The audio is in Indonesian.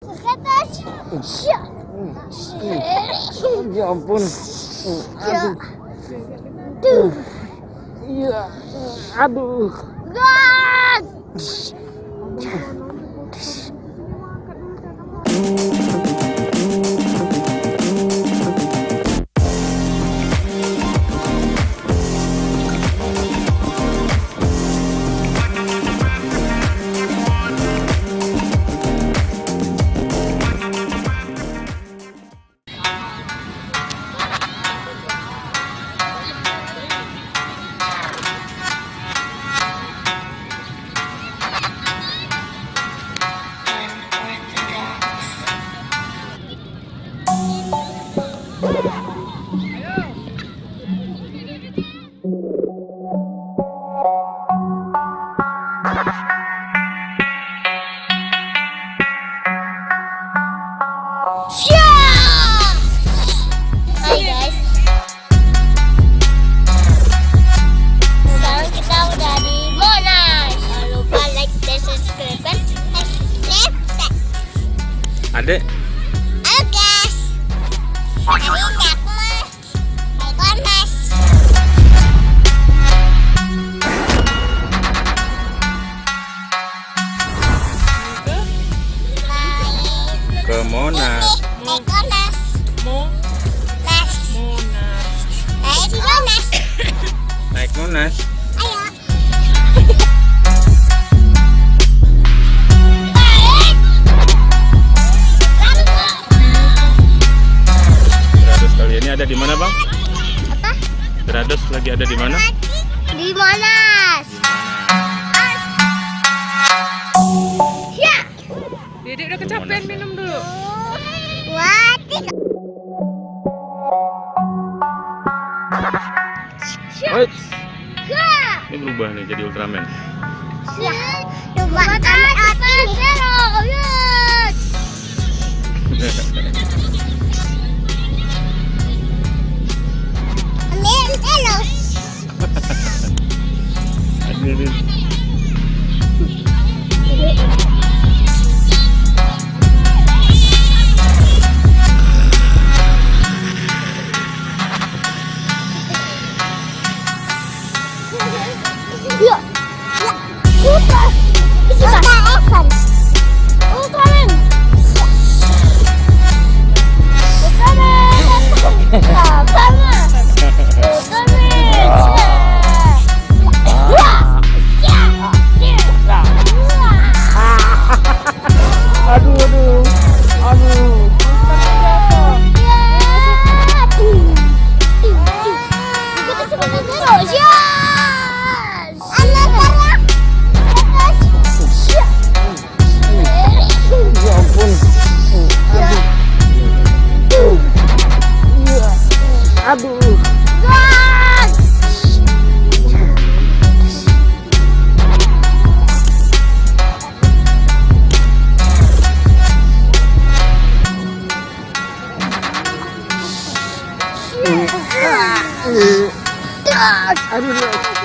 Ya ampun. Iya. Aduh. Hai guys, sekarang kita udah di MONAS. Jangan lupa like dan subscribe kan? Adik. Halo guys, hari ini aku naik MONAS. Ke MONAS. Naik MONAS. Naik MONAS. Naik MONAS. Ayo. Terus kali ini ada di mana, Bang? Apa? Terus lagi ada di mana? Di MONAS. Ya. Dedek udah kecapean, minum dulu. Watik. Wait. Ya. Ini berubah nih jadi Ultraman. Ya. Coba apa? Ambil terus. Adik. Ya. Ultra. Ultraman. Ultraman. Ya ampun. Aduh. Aduh.